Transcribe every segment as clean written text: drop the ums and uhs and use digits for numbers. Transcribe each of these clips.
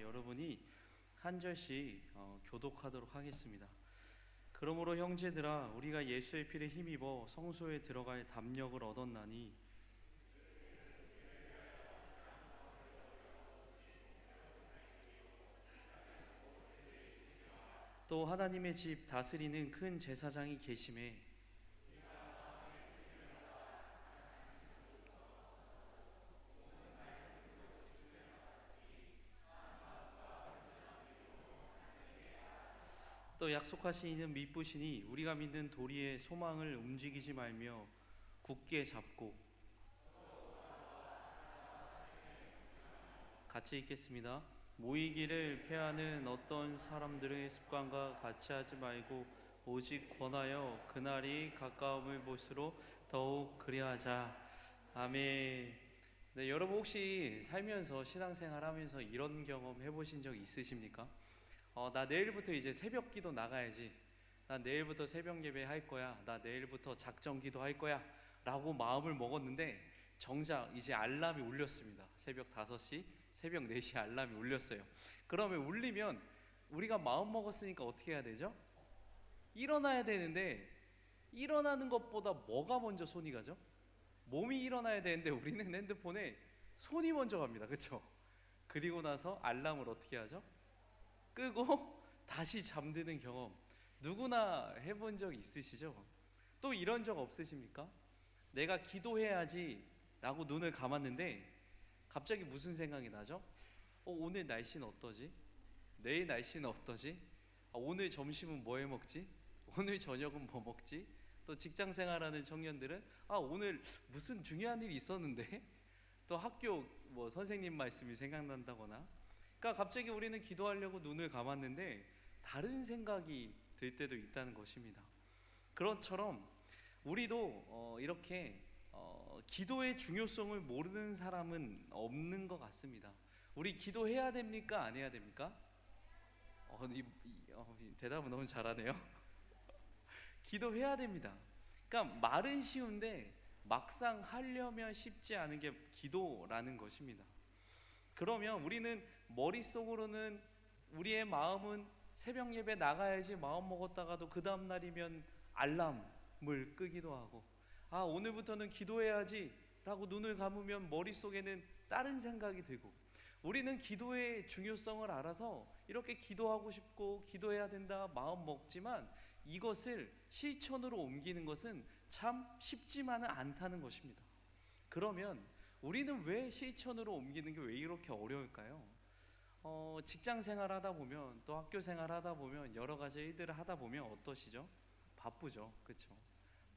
여러분이 한 절씩 교독하도록 하겠습니다. 그러므로 형제들아, 우리가 예수의 피를 힘입어 성소에 들어갈 담력을 얻었나니 또 하나님의 집 다스리는 큰 제사장이 계심에 또 약속하신 이는 믿으시니 우리가 믿는 도리의 소망을 움직이지 말며 굳게 잡고, 같이 읽겠습니다. 모이기를 패하는 어떤 사람들의 습관과 같이 하지 말고 오직 권하여 그날이 가까움을 볼수록 더욱 그리하자. 아멘. 네, 여러분 혹시 살면서 신앙생활하면서 이런 경험 해보신 적 있으십니까? 나 내일부터 이제 새벽 기도 나가야지. 나 내일부터 새벽 예배 할 거야. 나 내일부터 작정 기도 할 거야. 라고 마음을 먹었는데 정작 이제 알람이 울렸습니다. 새벽 5시, 새벽 4시 알람이 울렸어요. 그러면 울리면 우리가 마음 먹었으니까 어떻게 해야 되죠? 일어나야 되는데 일어나는 것보다 뭐가 먼저 손이 가죠? 몸이 일어나야 되는데 우리는 핸드폰에 손이 먼저 갑니다. 그렇죠? 그리고 나서 알람을 어떻게 하죠? 끄고 다시 잠드는 경험 누구나 해본 적 있으시죠? 또 이런 적 없으십니까? 내가 기도해야지 라고 눈을 감았는데 갑자기 무슨 생각이 나죠? 오늘 날씨는 어떠지? 내일 날씨는 어떠지? 오늘 점심은 뭐 해 먹지? 오늘 저녁은 뭐 먹지? 또 직장 생활하는 청년들은 오늘 무슨 중요한 일이 있었는데? 또 학교 선생님 말씀이 생각난다거나. 그러니까 갑자기 우리는 기도하려고 눈을 감았는데 다른 생각이 들 때도 있다는 것입니다. 그것처럼 우리도 이렇게 기도의 중요성을 모르는 사람은 없는 것 같습니다. 우리 기도해야 됩니까? 안 해야 됩니까? 대답은 너무 잘하네요. 기도해야 됩니다. 그러니까 말은 쉬운데 막상 하려면 쉽지 않은 게 기도라는 것입니다. 그러면 우리는 머릿속으로는 우리의 마음은 새벽 예배 나가야지 마음 먹었다가도 그 다음 날이면 알람을 끄기도 하고 오늘부터는 기도해야지 라고 눈을 감으면 머릿속에는 다른 생각이 들고, 우리는 기도의 중요성을 알아서 이렇게 기도하고 싶고 기도해야 된다 마음 먹지만 이것을 실천으로 옮기는 것은 참 쉽지만은 않다는 것입니다. 그러면 우리는 왜 실천으로 옮기는 게 왜 이렇게 어려울까요? 직장 생활 하다 보면 또 학교 생활 하다 보면 여러 가지 일들을 하다 보면 어떠시죠? 바쁘죠. 그렇죠?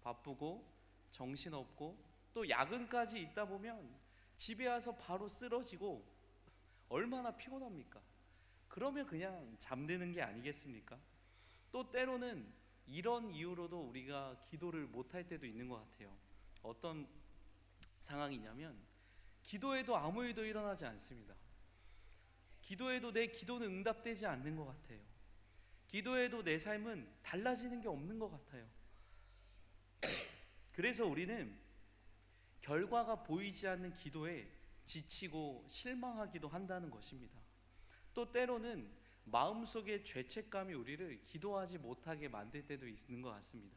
바쁘고 정신없고 또 야근까지 있다 보면 집에 와서 바로 쓰러지고 얼마나 피곤합니까? 그러면 그냥 잠드는 게 아니겠습니까? 또 때로는 이런 이유로도 우리가 기도를 못할 때도 있는 것 같아요. 어떤 상황이냐면 기도해도 아무 일도 일어나지 않습니다. 기도해도 내 기도는 응답되지 않는 것 같아요. 기도해도 내 삶은 달라지는 게 없는 것 같아요. 그래서 우리는 결과가 보이지 않는 기도에 지치고 실망하기도 한다는 것입니다. 또 때로는 마음속의 죄책감이 우리를 기도하지 못하게 만들 때도 있는 것 같습니다.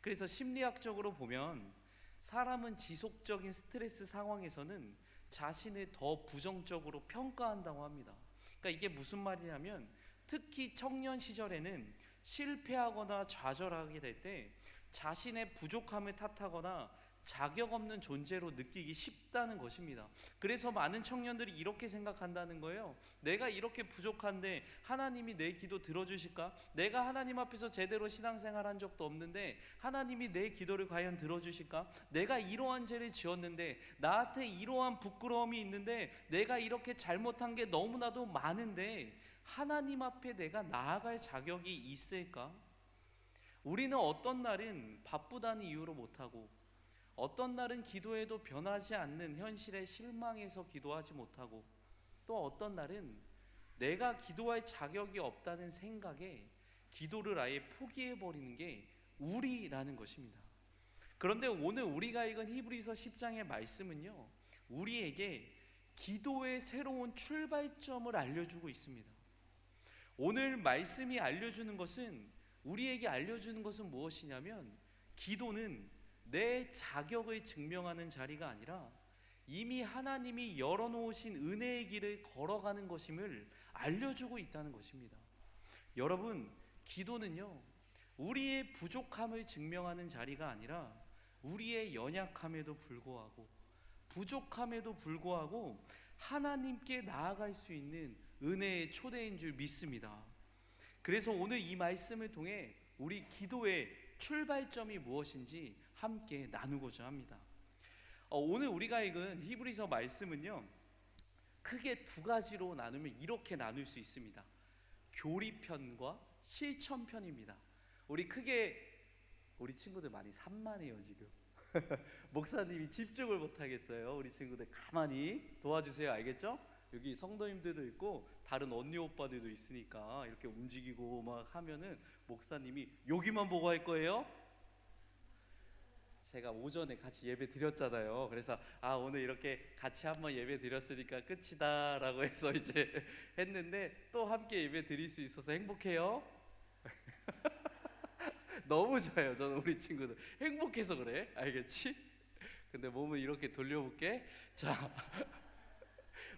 그래서 심리학적으로 보면 사람은 지속적인 스트레스 상황에서는 자신을 더 부정적으로 평가한다고 합니다. 그러니까 이게 무슨 말이냐면 특히 청년 시절에는 실패하거나 좌절하게 될 때 자신의 부족함을 탓하거나 자격 없는 존재로 느끼기 쉽다는 것입니다. 그래서 많은 청년들이 이렇게 생각한다는 거예요. 내가 이렇게 부족한데 하나님이 내 기도 들어주실까? 내가 하나님 앞에서 제대로 신앙생활 한 적도 없는데 하나님이 내 기도를 과연 들어주실까? 내가 이러한 죄를 지었는데 나한테 이러한 부끄러움이 있는데 내가 이렇게 잘못한 게 너무나도 많은데 하나님 앞에 내가 나아갈 자격이 있을까? 우리는 어떤 날은 바쁘다는 이유로 못하고 어떤 날은 기도해도 변하지 않는 현실에 실망해서 기도하지 못하고 또 어떤 날은 내가 기도할 자격이 없다는 생각에 기도를 아예 포기해버리는 게 우리라는 것입니다. 그런데 오늘 우리가 읽은 히브리서 10장의 말씀은요, 우리에게 기도의 새로운 출발점을 알려주고 있습니다. 오늘 말씀이 알려주는 것은, 우리에게 알려주는 것은 무엇이냐면, 기도는 내 자격을 증명하는 자리가 아니라 이미 하나님이 열어놓으신 은혜의 길을 걸어가는 것임을 알려주고 있다는 것입니다. 여러분, 기도는요, 우리의 부족함을 증명하는 자리가 아니라 우리의 연약함에도 불구하고, 부족함에도 불구하고 하나님께 나아갈 수 있는 은혜의 초대인 줄 믿습니다. 그래서 오늘 이 말씀을 통해 우리 기도의 출발점이 무엇인지 함께 나누고자 합니다. 오늘 우리가 읽은 히브리서 말씀은요, 크게 두 가지로 나누면 이렇게 나눌 수 있습니다. 교리편과 실천편입니다. 우리 친구들 많이 산만해요 지금. 목사님이 집중을 못하겠어요. 우리 친구들 가만히 도와주세요. 알겠죠? 여기 성도님들도 있고 다른 언니 오빠들도 있으니까 이렇게 움직이고 막 하면은 목사님이 여기만 보고 할 거예요. 제가 오전에 같이 예배 드렸잖아요. 그래서 오늘 이렇게 같이 한번 예배 드렸으니까 끝이다 라고 해서 이제 했는데, 또 함께 예배 드릴 수 있어서 행복해요. 너무 좋아요. 저는 우리 친구들 행복해서 그래. 알겠지? 근데 몸을 이렇게 돌려볼게. 자,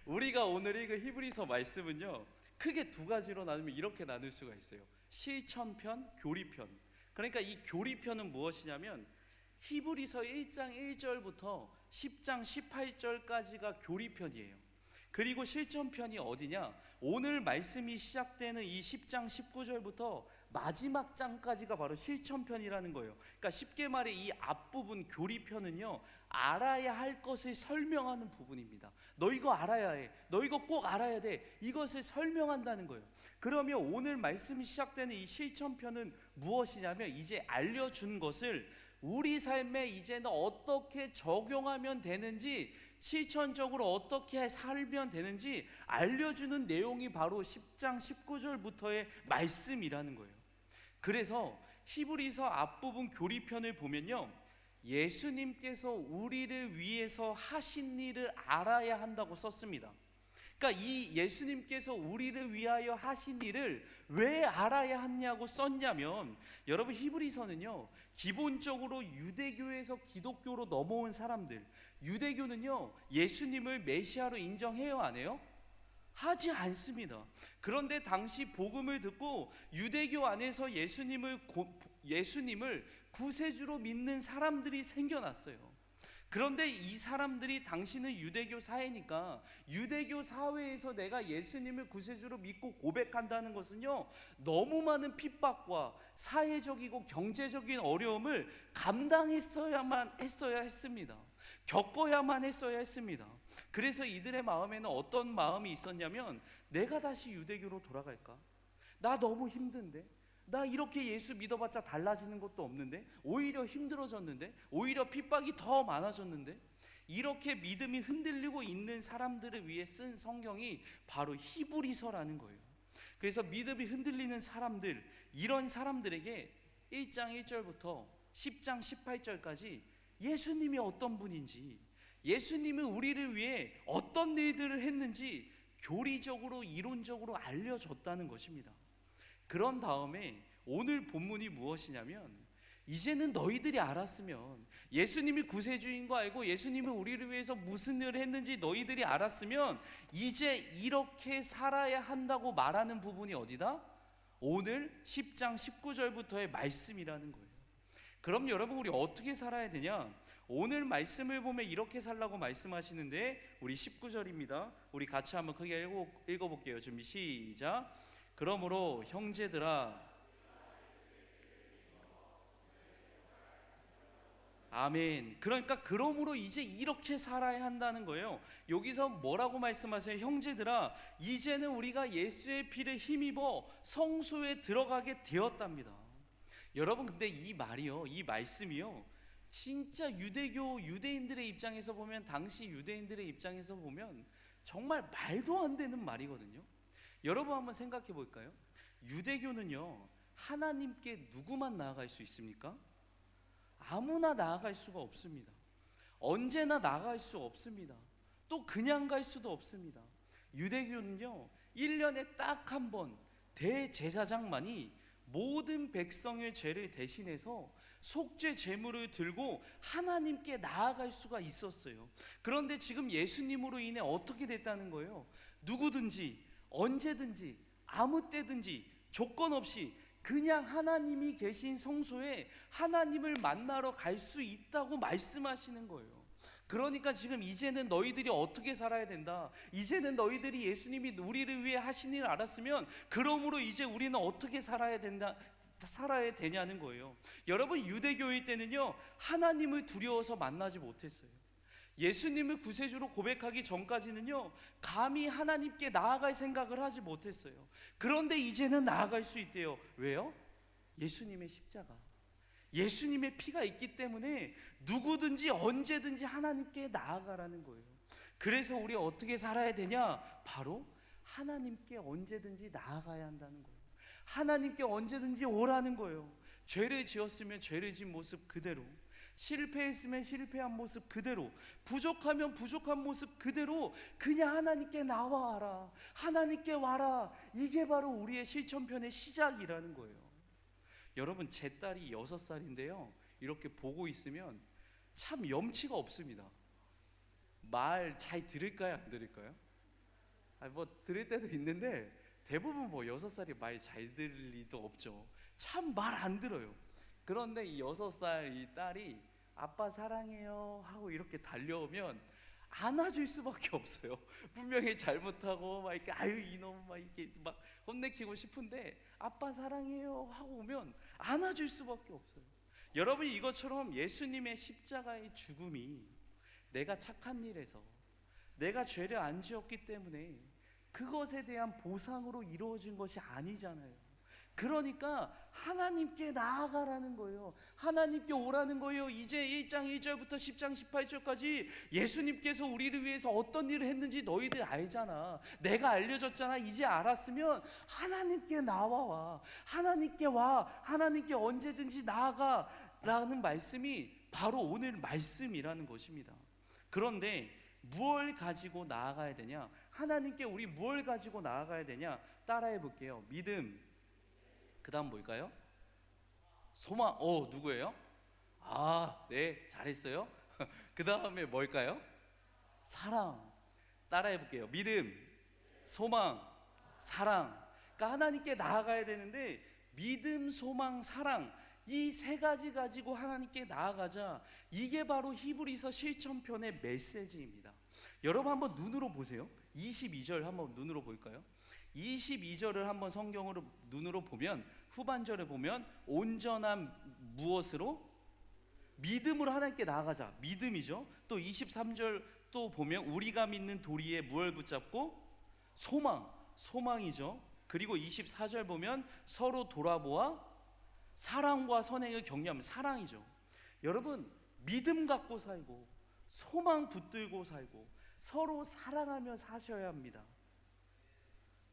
우리가 오늘 읽은 히브리서 말씀은요, 크게 두 가지로 나누면 이렇게 나눌 수가 있어요. 실천편, 교리편. 그러니까 이 교리편은 무엇이냐면, 히브리서 1장 1절부터 10장 18절까지가 교리편이에요. 그리고 실천편이 어디냐? 오늘 말씀이 시작되는 이 10장 19절부터 마지막 장까지가 바로 실천편이라는 거예요. 그러니까 쉽게 말해 이 앞부분 교리편은요, 알아야 할 것을 설명하는 부분입니다. 너 이거 알아야 해. 너 이거 꼭 알아야 돼. 이것을 설명한다는 거예요. 그러면 오늘 말씀이 시작되는 이 실천편은 무엇이냐면, 이제 알려준 것을 우리 삶에 이제는 어떻게 적용하면 되는지, 실천적으로 어떻게 살면 되는지 알려주는 내용이 바로 10장 19절부터의 말씀이라는 거예요. 그래서 히브리서 앞부분 교리편을 보면요, 예수님께서 우리를 위해서 하신 일을 알아야 한다고 썼습니다. 그러니까 이 예수님께서 우리를 위하여 하신 일을 왜 알아야 하냐고 썼냐면, 여러분 히브리서는요, 기본적으로 유대교에서 기독교로 넘어온 사람들, 유대교는요 예수님을 메시아로 인정해요, 안 해요? 하지 않습니다. 그런데 당시 복음을 듣고 유대교 안에서 예수님을 구세주로 믿는 사람들이 생겨났어요. 그런데 이 사람들이, 당신은 유대교 사회니까 유대교 사회에서 내가 예수님을 구세주로 믿고 고백한다는 것은요, 너무 많은 핍박과 사회적이고 경제적인 어려움을 감당했어야만 했습니다. 겪어야만 했습니다. 그래서 이들의 마음에는 어떤 마음이 있었냐면, 내가 다시 유대교로 돌아갈까? 나 너무 힘든데? 나 이렇게 예수 믿어봤자 달라지는 것도 없는데, 오히려 힘들어졌는데, 오히려 핍박이 더 많아졌는데, 이렇게 믿음이 흔들리고 있는 사람들을 위해 쓴 성경이 바로 히브리서라는 거예요. 그래서 믿음이 흔들리는 사람들, 이런 사람들에게 1장 1절부터 10장 18절까지 예수님이 어떤 분인지, 예수님은 우리를 위해 어떤 일들을 했는지 교리적으로 이론적으로 알려줬다는 것입니다. 그런 다음에 오늘 본문이 무엇이냐면, 이제는 너희들이 알았으면, 예수님이 구세주인 거 알고 예수님은 우리를 위해서 무슨 일을 했는지 너희들이 알았으면 이제 이렇게 살아야 한다고 말하는 부분이 어디다? 오늘 10장 19절부터의 말씀이라는 거예요. 그럼 여러분, 우리 어떻게 살아야 되냐? 오늘 말씀을 보면 이렇게 살라고 말씀하시는데, 우리 19절입니다. 우리 같이 한번 크게 읽어볼게요. 준비 시작. 그러므로 형제들아, 아멘. 그러니까 그러므로 이제 이렇게 살아야 한다는 거예요. 여기서 뭐라고 말씀하세요? 형제들아, 이제는 우리가 예수의 피를 힘입어 성소에 들어가게 되었답니다. 여러분, 근데 이 말이요, 이 말씀이요, 진짜 유대인들의 입장에서 보면, 당시 유대인들의 입장에서 보면 정말 말도 안 되는 말이거든요. 여러분 한번 생각해 볼까요? 유대교는요, 하나님께 누구만 나아갈 수 있습니까? 아무나 나아갈 수가 없습니다. 언제나 나아갈 수 없습니다. 또 그냥 갈 수도 없습니다. 유대교는요 1년에 딱 한 번 대제사장만이 모든 백성의 죄를 대신해서 속죄 제물을 들고 하나님께 나아갈 수가 있었어요. 그런데 지금 예수님으로 인해 어떻게 됐다는 거예요? 누구든지 언제든지 아무 때든지 조건 없이 그냥 하나님이 계신 성소에 하나님을 만나러 갈 수 있다고 말씀하시는 거예요. 그러니까 지금 이제는 너희들이 어떻게 살아야 된다, 이제는 너희들이 예수님이 우리를 위해 하신 일을 알았으면 그러므로 이제 우리는 어떻게 살아야 되냐는 거예요. 여러분, 유대교일 때는요 하나님을 두려워서 만나지 못했어요. 예수님을 구세주로 고백하기 전까지는요 감히 하나님께 나아갈 생각을 하지 못했어요. 그런데 이제는 나아갈 수 있대요. 왜요? 예수님의 십자가, 예수님의 피가 있기 때문에 누구든지 언제든지 하나님께 나아가라는 거예요. 그래서 우리 어떻게 살아야 되냐? 바로 하나님께 언제든지 나아가야 한다는 거예요. 하나님께 언제든지 오라는 거예요. 죄를 지었으면 죄를 지은 모습 그대로, 실패했으면 실패한 모습 그대로, 부족하면 부족한 모습 그대로 그냥 하나님께 나와라, 하나님께 와라. 이게 바로 우리의 실천편의 시작이라는 거예요. 여러분, 제 딸이 6살인데요 이렇게 보고 있으면 참 염치가 없습니다. 말 잘 들을까요? 안 들을까요? 뭐 들을 때도 있는데 대부분 뭐 6살이 말 잘 들을 리도 없죠. 참 말 안 들어요. 그런데 이 6살 이 딸이 아빠 사랑해요 하고 이렇게 달려오면 안아줄 수밖에 없어요. 분명히 잘못하고 막 이렇게 아유 이놈 막 이렇게 막 혼내키고 싶은데 아빠 사랑해요 하고 오면 안아줄 수밖에 없어요. 여러분, 이것처럼 예수님의 십자가의 죽음이 내가 착한 일에서 내가 죄를 안 지었기 때문에 그것에 대한 보상으로 이루어진 것이 아니잖아요. 그러니까 하나님께 나아가라는 거예요. 하나님께 오라는 거예요. 이제 1장 1절부터 10장 18절까지 예수님께서 우리를 위해서 어떤 일을 했는지 너희들 알잖아. 내가 알려줬잖아. 이제 알았으면 하나님께 나와. 하나님께 와. 하나님께 언제든지 나아가 라는 말씀이 바로 오늘 말씀이라는 것입니다. 그런데 무엇을 가지고 나아가야 되냐? 하나님께 우리 무엇을 가지고 나아가야 되냐? 따라해 볼게요. 믿음, 그 다음 뭘까요? 소망. 누구예요? 네, 잘했어요. 그 다음에 뭘까요? 사랑. 따라해 볼게요. 믿음, 소망, 사랑. 그러니까 하나님께 나아가야 되는데 믿음, 소망, 사랑, 이 세 가지 가지고 하나님께 나아가자. 이게 바로 히브리서 실천편의 메시지입니다. 여러분 한번 눈으로 보세요. 22절 한번 눈으로 볼까요? 22절을 한번 성경으로 눈으로 보면, 후반절을 보면 온전한 무엇으로? 믿음으로 하나님께 나아가자. 믿음이죠. 또 23절 또 보면 우리가 믿는 도리에 무엇을 붙잡고? 소망. 소망이죠. 그리고 24절 보면 서로 돌아보아 사랑과 선행을 격려하면 사랑이죠. 여러분, 믿음 갖고 살고 소망 붙들고 살고 서로 사랑하며 사셔야 합니다.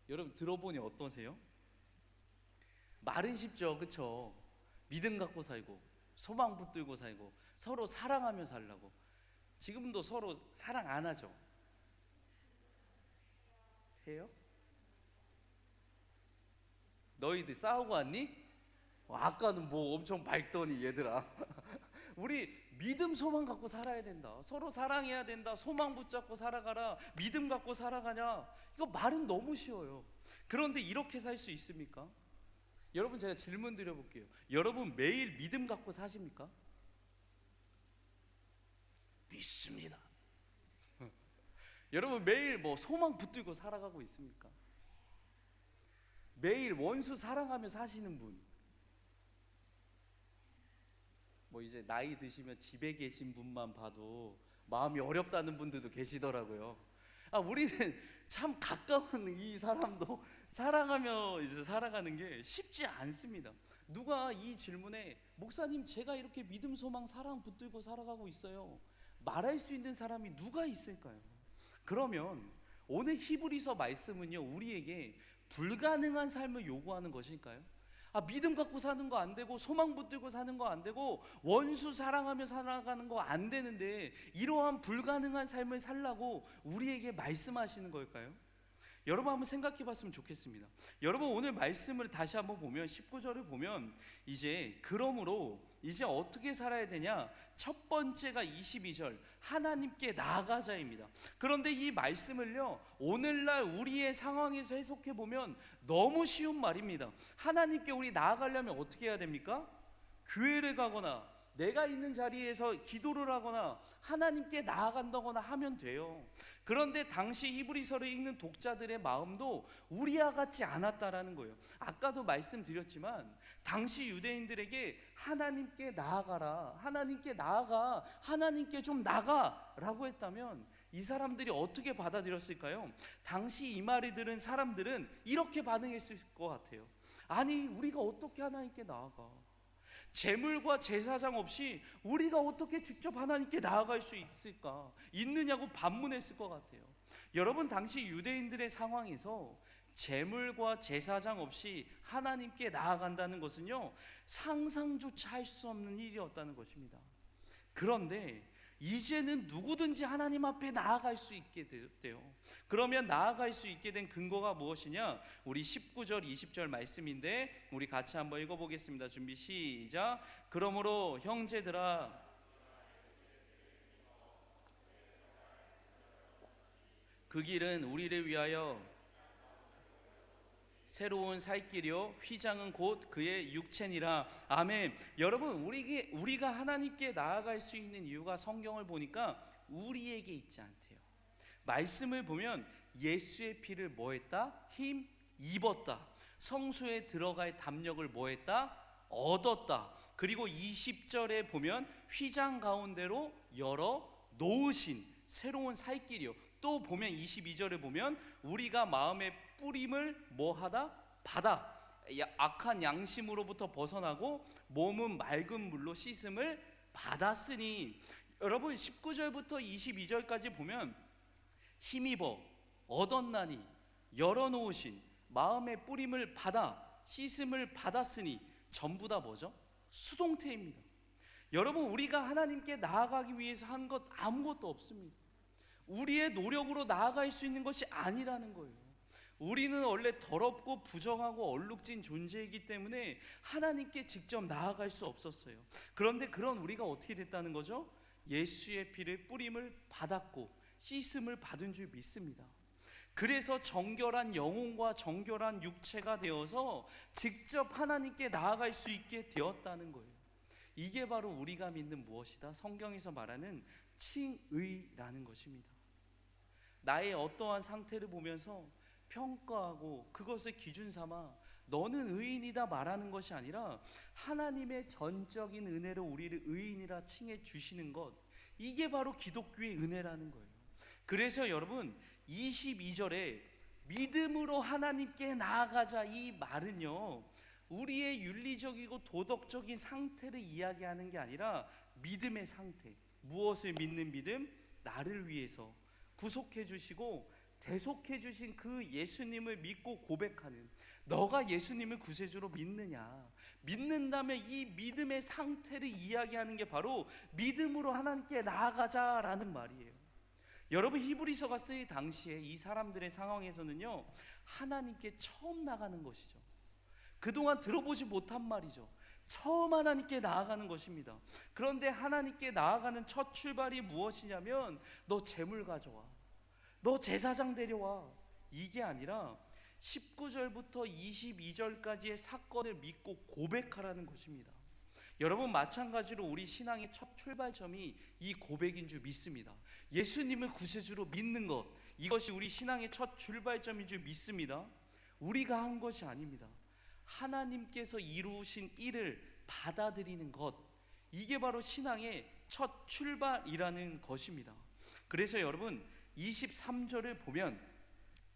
여러분 들어보니 어떠세요? 말은 쉽죠, 그쵸? 믿음 갖고 살고 소망 붙들고 살고 서로 사랑하며 살라고. 지금도 서로 사랑 안 하죠? 해요? 너희들 싸우고 왔니? 아까는 뭐 엄청 밝더니 얘들아. 우리 믿음 소망 갖고 살아야 된다. 서로 사랑해야 된다. 소망 붙잡고 살아가라. 믿음 갖고 살아가냐? 이거 말은 너무 쉬워요. 그런데 이렇게 살 수 있습니까? 여러분, 제가 질문 드려볼게요. 여러분 매일 믿음 갖고 사십니까? 믿습니다. 여러분 매일 뭐 소망 붙들고 살아가고 있습니까? 매일 원수 사랑하며 사시는 분, 뭐 이제 나이 드시면 집에 계신 분만 봐도 마음이 어렵다는 분들도 계시더라고요. 우리는 참 가까운 이 사람도 사랑하며 이제 살아가는 게 쉽지 않습니다. 누가 이 질문에 목사님 제가 이렇게 믿음 소망 사랑 붙들고 살아가고 있어요, 말할 수 있는 사람이 누가 있을까요? 그러면 오늘 히브리서 말씀은요 우리에게 불가능한 삶을 요구하는 것일까요? 믿음 갖고 사는 거 안 되고 소망 붙들고 사는 거 안 되고 원수 사랑하며 살아가는 거 안 되는데 이러한 불가능한 삶을 살라고 우리에게 말씀하시는 걸까요? 여러분 한번 생각해 봤으면 좋겠습니다. 여러분 오늘 말씀을 다시 한번 보면 19절을 보면 이제 그러므로 이제 어떻게 살아야 되냐? 첫 번째가 22절 하나님께 나아가자입니다. 그런데 이 말씀을요 오늘날 우리의 상황에서 해석해 보면 너무 쉬운 말입니다. 하나님께 우리 나아가려면 어떻게 해야 됩니까? 교회를 가거나 내가 있는 자리에서 기도를 하거나 하나님께 나아간다거나 하면 돼요. 그런데 당시 히브리서를 읽는 독자들의 마음도 우리와 같지 않았다라는 거예요. 아까도 말씀드렸지만 당시 유대인들에게 하나님께 나아가라, 하나님께 나아가, 하나님께 좀 나가라고 했다면 이 사람들이 어떻게 받아들였을까요? 당시 이 말을 들은 사람들은 이렇게 반응했을 것 같아요. 아니 우리가 어떻게 하나님께 나아가? 제물과 제사장 없이 우리가 어떻게 직접 하나님께 나아갈 수 있을까? 있느냐고 반문했을 것 같아요. 여러분 당시 유대인들의 상황에서 제물과 제사장 없이 하나님께 나아간다는 것은요 상상조차 할 수 없는 일이었다는 것입니다. 그런데 이제는 누구든지 하나님 앞에 나아갈 수 있게 됐대요. 그러면 나아갈 수 있게 된 근거가 무엇이냐? 우리 19절 20절 말씀인데 우리 같이 한번 읽어보겠습니다. 준비 시작. 그러므로 형제들아 그 길은 우리를 위하여 새로운 살 길이요 휘장은 곧 그의 육체니라. 아멘. 여러분 우리가 하나님께 나아갈 수 있는 이유가 성경을 보니까 우리에게 있지 않대요. 말씀을 보면 예수의 피를 뭐했다? 힘 입었다. 성소에 들어갈 담력을 뭐했다? 얻었다. 그리고 20절에 보면 휘장 가운데로 열어 놓으신 새로운 살 길이요. 또 보면 22절에 보면 우리가 마음의 뿌림을 뭐하다? 받아 악한 양심으로부터 벗어나고 몸은 맑은 물로 씻음을 받았으니. 여러분 19절부터 22절까지 보면 힘입어 얻었나니 열어놓으신 마음의 뿌림을 받아 씻음을 받았으니 전부 다 뭐죠? 수동태입니다. 여러분 우리가 하나님께 나아가기 위해서 한 것 아무것도 없습니다. 우리의 노력으로 나아갈 수 있는 것이 아니라는 거예요. 우리는 원래 더럽고 부정하고 얼룩진 존재이기 때문에 하나님께 직접 나아갈 수 없었어요. 그런데 그런 우리가 어떻게 됐다는 거죠? 예수의 피를 뿌림을 받았고 씻음을 받은 줄 믿습니다. 그래서 정결한 영혼과 정결한 육체가 되어서 직접 하나님께 나아갈 수 있게 되었다는 거예요. 이게 바로 우리가 믿는 무엇이다? 성경에서 말하는 칭의라는 것입니다. 나의 어떠한 상태를 보면서 평가하고 그것을 기준 삼아 너는 의인이다 말하는 것이 아니라 하나님의 전적인 은혜로 우리를 의인이라 칭해 주시는 것, 이게 바로 기독교의 은혜라는 거예요. 그래서 여러분 22절에 믿음으로 하나님께 나아가자 이 말은요 우리의 윤리적이고 도덕적인 상태를 이야기하는 게 아니라 믿음의 상태. 무엇을 믿는 믿음? 나를 위해서 구속해 주시고 대속해 주신 그 예수님을 믿고 고백하는, 너가 예수님을 구세주로 믿느냐, 믿는다면 이 믿음의 상태를 이야기하는 게 바로 믿음으로 하나님께 나아가자라는 말이에요. 여러분 히브리서가 쓰일 당시에 이 사람들의 상황에서는요 하나님께 처음 나가는 것이죠. 그동안 들어보지 못한 말이죠. 처음 하나님께 나아가는 것입니다. 그런데 하나님께 나아가는 첫 출발이 무엇이냐면 너 재물 가져와, 너 제사장 데려와, 이게 아니라 19절부터 22절까지의 사건을 믿고 고백하라는 것입니다. 여러분 마찬가지로 우리 신앙의 첫 출발점이 이 고백인 줄 믿습니다. 예수님을 구세주로 믿는 것, 이것이 우리 신앙의 첫 출발점인 줄 믿습니다. 우리가 한 것이 아닙니다. 하나님께서 이루신 일을 받아들이는 것, 이게 바로 신앙의 첫 출발이라는 것입니다. 그래서 여러분 23절을 보면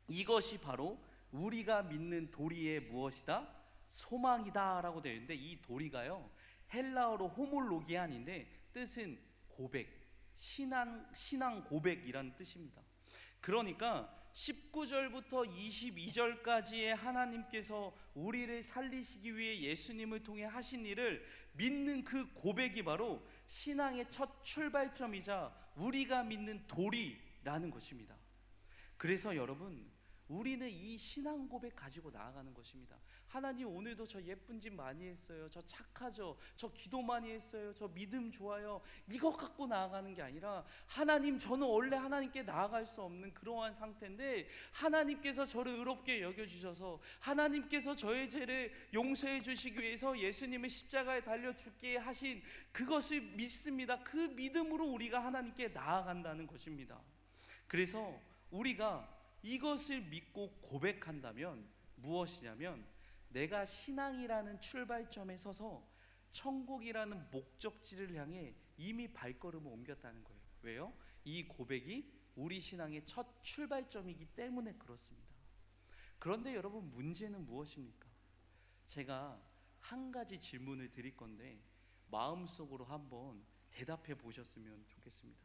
이것이 바로 우리가 믿는 도리의 무엇이다? 소망이다 라고 되어 있는데, 이 도리가요 헬라어로 호몰로기안인데 뜻은 고백, 신앙 고백이라는 뜻입니다. 그러니까 19절부터 22절까지의 하나님께서 우리를 살리시기 위해 예수님을 통해 하신 일을 믿는 그 고백이 바로 신앙의 첫 출발점이자 우리가 믿는 도리라는 것입니다. 그래서 여러분, 우리는 이 신앙 고백 가지고 나아가는 것입니다. 하나님, 오늘도 저 예쁜 집 많이 했어요, 저 착하죠, 저 기도 많이 했어요, 저 믿음 좋아요, 이거 갖고 나아가는 게 아니라, 하나님, 저는 원래 하나님께 나아갈 수 없는 그러한 상태인데 하나님께서 저를 의롭게 여겨주셔서 하나님께서 저의 죄를 용서해 주시기 위해서 예수님의 십자가에 달려 죽게 하신 그것을 믿습니다. 그 믿음으로 우리가 하나님께 나아간다는 것입니다. 그래서 우리가 이것을 믿고 고백한다면 무엇이냐면, 내가 신앙이라는 출발점에 서서 천국이라는 목적지를 향해 이미 발걸음을 옮겼다는 거예요. 왜요? 이 고백이 우리 신앙의 첫 출발점이기 때문에 그렇습니다. 그런데 여러분, 문제는 무엇입니까? 제가 한 가지 질문을 드릴 건데 마음속으로 한번 대답해 보셨으면 좋겠습니다.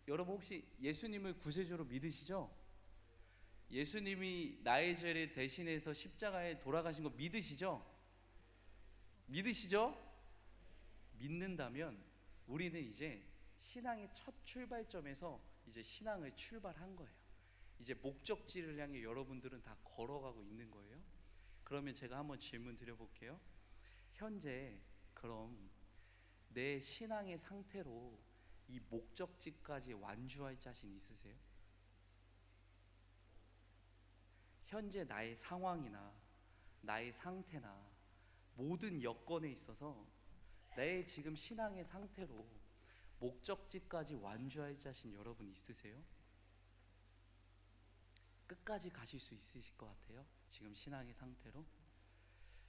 여러분, 혹시 예수님을 구세주로 믿으시죠? 예수님이 나의 죄를 대신해서 십자가에 돌아가신 거 믿으시죠? 믿으시죠? 믿는다면 우리는 이제 신앙의 첫 출발점에서 이제 신앙을 출발한 거예요. 이제 목적지를 향해 여러분들은 다 걸어가고 있는 거예요. 그러면 제가 한번 질문 드려볼게요. 현재 그럼 내 신앙의 상태로 이 목적지까지 완주할 자신 있으세요? 현재 나의 상황이나 나의 상태나 모든 여건에 있어서 내 지금 신앙의 상태로 목적지까지 완주할 자신 여러분 있으세요? 끝까지 가실 수 있으실 것 같아요? 지금 신앙의 상태로?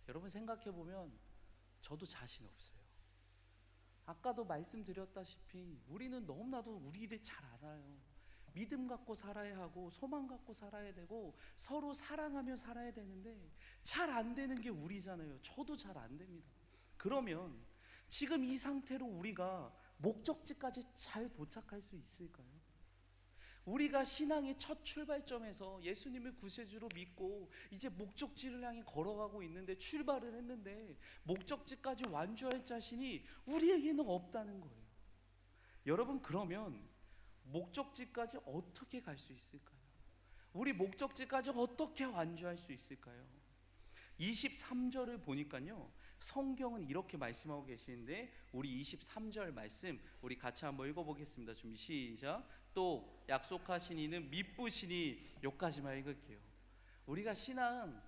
여러분, 생각해보면 저도 자신 없어요. 아까도 말씀드렸다시피 우리는 너무나도 우리를 잘 알아요. 믿음 갖고 살아야 하고 소망 갖고 살아야 되고 서로 사랑하며 살아야 되는데 잘 안 되는 게 우리잖아요. 저도 잘 안 됩니다. 그러면 지금 이 상태로 우리가 목적지까지 잘 도착할 수 있을까요? 우리가 신앙의 첫 출발점에서 예수님을 구세주로 믿고 이제 목적지를 향해 걸어가고 있는데, 출발을 했는데 목적지까지 완주할 자신이 우리에게는 없다는 거예요. 여러분, 그러면 목적지까지 어떻게 갈 수 있을까요? 우리 목적지까지 어떻게 완주할 수 있을까요? 23절을 보니까요, 성경은 이렇게 말씀하고 계시는데 우리 23절 말씀 우리 같이 한번 읽어보겠습니다. 준비 시작. 또 약속하신 이는 미쁘시니, 여기까지만 읽을게요. 우리가 신앙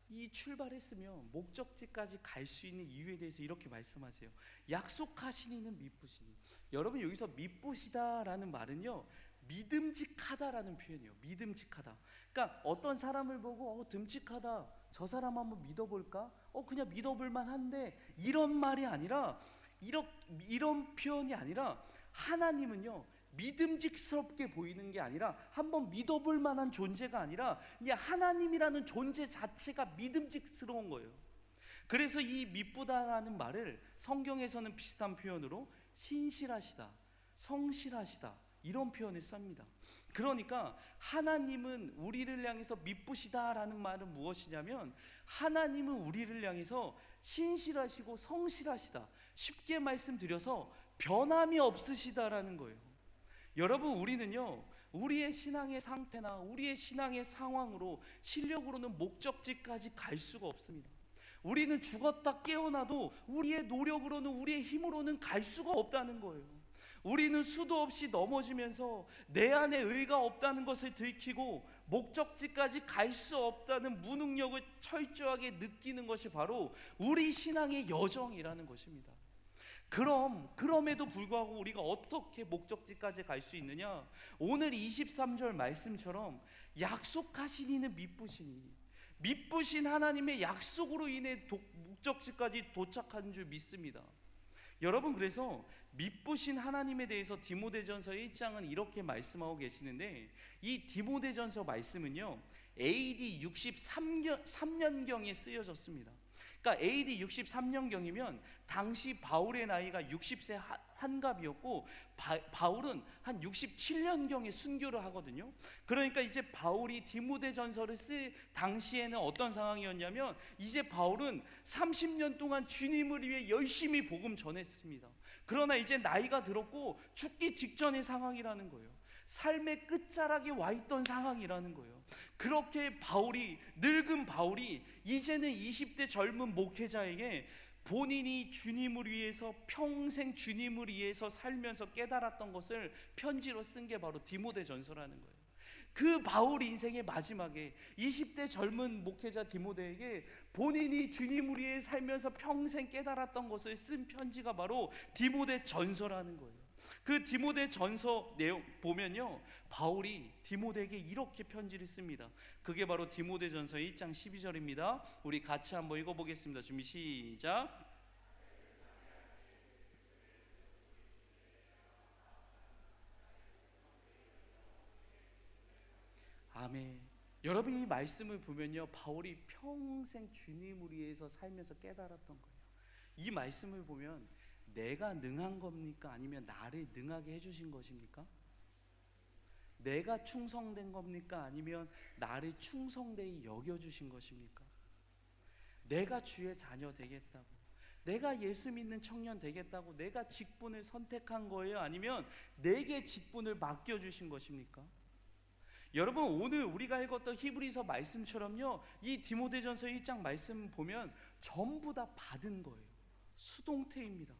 이 출발했으면 목적지까지 갈 수 있는 이유에 대해서 이렇게 말씀하세요. 약속하신 이는 미쁘시니. 여러분, 여기서 미쁘시다라는 말은요, 믿음직하다라는 표현이에요. 믿음직하다. 그러니까 어떤 사람을 보고 듬직하다, 저 사람 한번 믿어볼까? 그냥 믿어볼만 한데, 이런 말이 아니라, 이런 표현이 아니라, 하나님은요 믿음직스럽게 보이는 게 아니라, 한번 믿어볼 만한 존재가 아니라 그냥 하나님이라는 존재 자체가 믿음직스러운 거예요. 그래서 이 미쁘다라는 말을 성경에서는 비슷한 표현으로 신실하시다, 성실하시다, 이런 표현을 씁니다. 그러니까 하나님은 우리를 향해서 미쁘시다라는 말은 무엇이냐면, 하나님은 우리를 향해서 신실하시고 성실하시다, 쉽게 말씀드려서 변함이 없으시다라는 거예요. 여러분, 우리는요 우리의 신앙의 상태나 우리의 신앙의 상황으로 실력으로는 목적지까지 갈 수가 없습니다. 우리는 죽었다 깨어나도 우리의 노력으로는, 우리의 힘으로는 갈 수가 없다는 거예요. 우리는 수도 없이 넘어지면서 내 안에 의가 없다는 것을 들키고 목적지까지 갈 수 없다는 무능력을 철저하게 느끼는 것이 바로 우리 신앙의 여정이라는 것입니다. 그럼에도 불구하고 우리가 어떻게 목적지까지 갈 수 있느냐? 오늘 23절 말씀처럼 약속하신 이는 미쁘시니, 미쁘신 하나님의 약속으로 인해 목적지까지 도착한 줄 믿습니다. 여러분, 그래서 미쁘신 하나님에 대해서 디모데전서 1장은 이렇게 말씀하고 계시는데, 이 디모데전서 말씀은요 AD 63년경에 쓰여졌습니다. 그러니까 AD 63년경이면 당시 바울의 나이가 60세 환갑이었고 바울은 한 67년경에 순교를 하거든요. 그러니까 이제 바울이 디모데전서를 쓸 당시에는 어떤 상황이었냐면 이제 바울은 30년 동안 주님을 위해 열심히 복음 전했습니다. 그러나 이제 나이가 들었고 죽기 직전의 상황이라는 거예요. 삶의 끝자락에 와 있던 상황이라는 거예요. 그렇게 늙은 바울이 이제는 20대 젊은 목회자에게 본인이 주님을 위해서 평생 주님을 위해서 살면서 깨달았던 것을 편지로 쓴 게 바로 디모데전서라는 거예요. 그 바울 인생의 마지막에 20대 젊은 목회자 디모데에게 본인이 주님을 위해 살면서 평생 깨달았던 것을 쓴 편지가 바로 디모데전서라는 거예요. 그 디모데전서 내용 보면요, 바울이 디모데에게 이렇게 편지를 씁니다. 그게 바로 디모데전서 1장 12절입니다. 우리 같이 한번 읽어보겠습니다. 준비 시작. 아멘. 여러분, 이 말씀을 보면요, 바울이 평생 주님을 위해서 살면서 깨달았던 거예요. 이 말씀을 보면 내가 능한 겁니까? 아니면 나를 능하게 해주신 것입니까? 내가 충성된 겁니까? 아니면 나를 충성되이 여겨주신 것입니까? 내가 주의 자녀 되겠다고, 내가 예수 믿는 청년 되겠다고 내가 직분을 선택한 거예요? 아니면 내게 직분을 맡겨주신 것입니까? 여러분, 오늘 우리가 읽었던 히브리서 말씀처럼요, 이 디모데전서 1장 말씀 보면 전부 다 받은 거예요. 수동태입니다.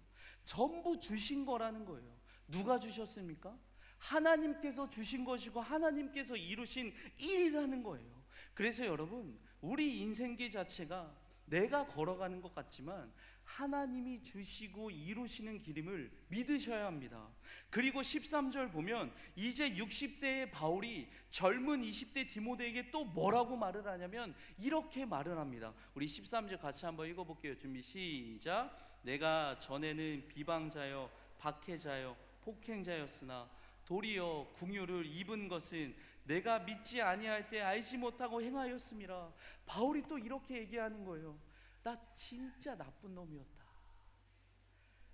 전부 주신 거라는 거예요. 누가 주셨습니까? 하나님께서 주신 것이고 하나님께서 이루신 일이라는 거예요. 그래서 여러분, 우리 인생길 자체가 내가 걸어가는 것 같지만 하나님이 주시고 이루시는 길임을 믿으셔야 합니다. 그리고 13절 보면 이제 60대의 바울이 젊은 20대 디모데에게 또 뭐라고 말을 하냐면 이렇게 말을 합니다. 우리 13절 같이 한번 읽어볼게요. 준비 시작. 내가 전에는 비방자여 박해자여 폭행자였으나 도리어 긍휼을 입은 것은 내가 믿지 아니할 때 알지 못하고 행하였음이라. 바울이 또 이렇게 얘기하는 거예요. 나 진짜 나쁜 놈이었다.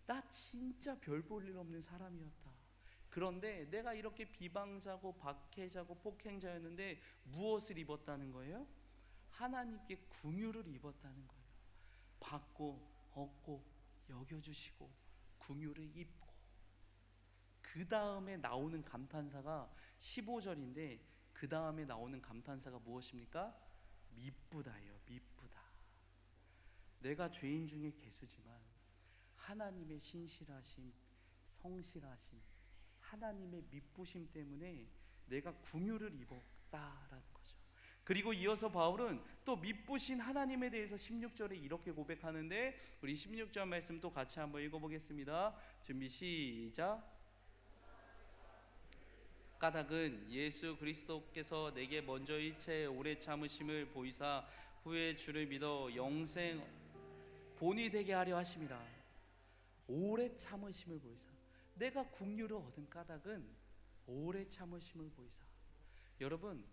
나 진짜 별 볼 일 없는 사람이었다. 그런데 내가 이렇게 비방자고 박해자고 폭행자였는데 무엇을 입었다는 거예요? 하나님께 긍휼을 입었다는 거예요. 받고 얻고 여겨주시고 긍휼을 입고, 그 다음에 나오는 감탄사가 15절인데 그 다음에 나오는 감탄사가 무엇입니까? 미쁘다예요. 미쁘다. 내가 죄인 중에 개수지만 하나님의 신실하심, 성실하심, 하나님의 미쁘심 때문에 내가 긍휼을 입었다라는 거죠. 그리고 이어서 바울은 또 미쁘신 하나님에 대해서 16절에 이렇게 고백하는데 우리 16절 말씀 또 같이 한번 읽어보겠습니다. 준비 시작. 까닭은 예수 그리스도께서 내게 먼저 일체 오래 참으심을 보이사 후에 주를 믿어 영생 본이 되게 하려 하심이라. 오래 참으심을 보이사, 내가 긍휼을 얻은 까닭은 오래 참으심을 보이사. 여러분,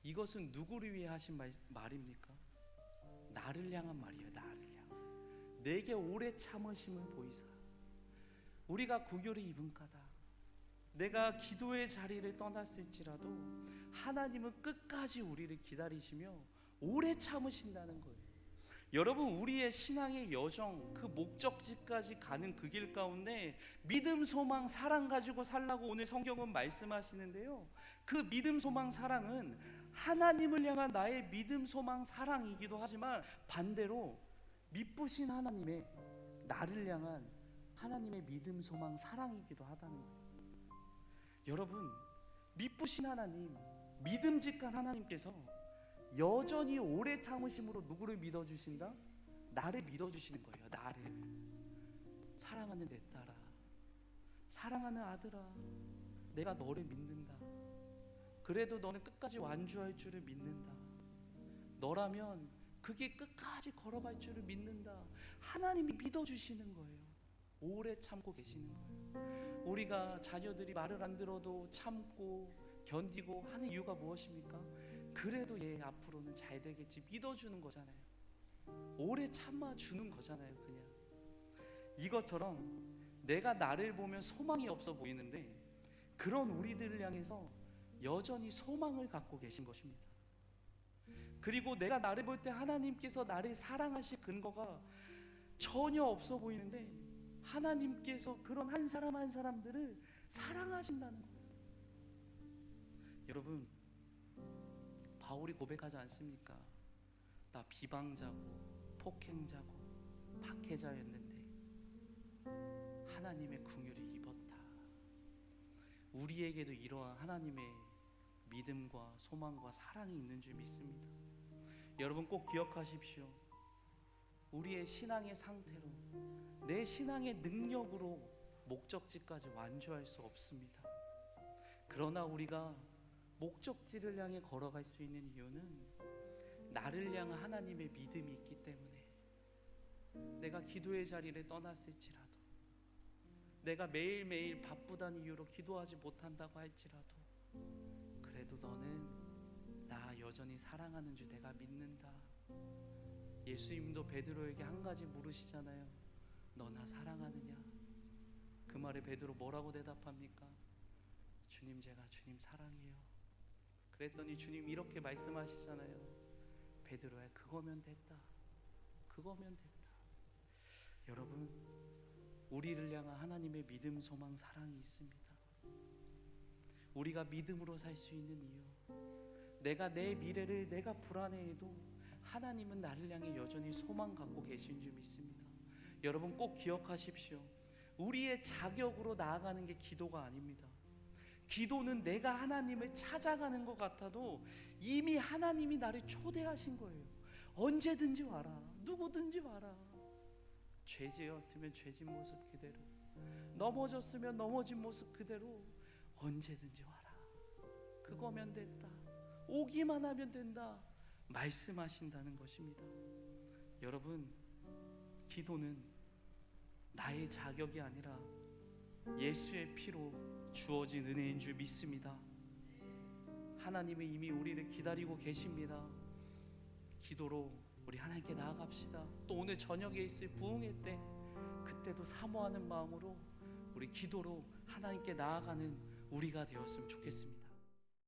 이것은 누구를 위해 하신 말입니까? 나를 향한 말이에요. 나를 향한. 내게 오래 참으심을 보이사. 우리가 긍휼을 입은 까닭, 내가 기도의 자리를 떠났을지라도 하나님은 끝까지 우리를 기다리시며 오래 참으신다는 거예요. 여러분, 우리의 신앙의 여정, 그 목적지까지 가는 그 길 가운데 믿음, 소망, 사랑 가지고 살라고 오늘 성경은 말씀하시는데요, 그 믿음, 소망, 사랑은 하나님을 향한 나의 믿음, 소망, 사랑이기도 하지만 반대로 미쁘신 하나님의 나를 향한 하나님의 믿음, 소망, 사랑이기도 하다는 거예요. 여러분, 미쁘신 하나님, 믿음직한 하나님께서 여전히 오래 참으심으로 누구를 믿어주신다? 나를 믿어주시는 거예요. 나를. 사랑하는 내 딸아, 사랑하는 아들아, 내가 너를 믿는다. 그래도 너는 끝까지 완주할 줄을 믿는다. 너라면 그게 끝까지 걸어갈 줄을 믿는다. 하나님이 믿어주시는 거예요. 오래 참고 계시는 거예요. 우리가 자녀들이 말을 안 들어도 참고 견디고 하는 이유가 무엇입니까? 그래도 얘 앞으로는 잘 되겠지 믿어주는 거잖아요. 오래 참아주는 거잖아요. 그냥 이것처럼 내가 나를 보면 소망이 없어 보이는데 그런 우리들을 향해서 여전히 소망을 갖고 계신 것입니다. 그리고 내가 나를 볼 때 하나님께서 나를 사랑하실 근거가 전혀 없어 보이는데 하나님께서 그런 한 사람 한 사람들을 사랑하신다는 거예요. 여러분, 바울이 고백하지 않습니까? 나 비방자고 폭행자고 박해자였는데 하나님의 긍휼이 입었다. 우리에게도 이러한 하나님의 믿음과 소망과 사랑이 있는 줄 믿습니다. 여러분 꼭 기억하십시오. 우리의 신앙의 상태로 내 신앙의 능력으로 목적지까지 완주할 수 없습니다. 그러나 우리가 목적지를 향해 걸어갈 수 있는 이유는 나를 향한 하나님의 믿음이 있기 때문에 내가 기도의 자리를 떠났을지라도 내가 매일매일 바쁘다는 이유로 기도하지 못한다고 할지라도 그래도 너는 나 여전히 사랑하는 줄 내가 믿는다. 예수님도 베드로에게 한 가지 물으시잖아요. 너 나 사랑하느냐? 그 말에 베드로 뭐라고 대답합니까? 주님, 제가 주님 사랑해요. 그랬더니 주님 이렇게 말씀하시잖아요. 베드로야, 그거면 됐다. 그거면 됐다. 여러분, 우리를 향한 하나님의 믿음, 소망, 사랑이 있습니다. 우리가 믿음으로 살 수 있는 이유, 내가 내 미래를 내가 불안해해도 하나님은 나를 향해 여전히 소망 갖고 계신 줄 믿습니다. 여러분 꼭 기억하십시오. 우리의 자격으로 나아가는 게 기도가 아닙니다. 기도는 내가 하나님을 찾아가는 것 같아도 이미 하나님이 나를 초대하신 거예요. 언제든지 와라. 누구든지 와라. 죄지었으면 죄진 모습 그대로, 넘어졌으면 넘어진 모습 그대로 언제든지 와라. 그거면 됐다. 오기만 하면 된다. 말씀하신다는 것입니다. 여러분, 기도는 나의 자격이 아니라 예수의 피로 주어진 은혜인 줄 믿습니다. 하나님은 이미 우리를 기다리고 계십니다. 기도로 우리 하나님께 나아갑시다. 또 오늘 저녁에 있을 부흥회 때 그때도 사모하는 마음으로 우리 기도로 하나님께 나아가는 우리가 되었으면 좋겠습니다.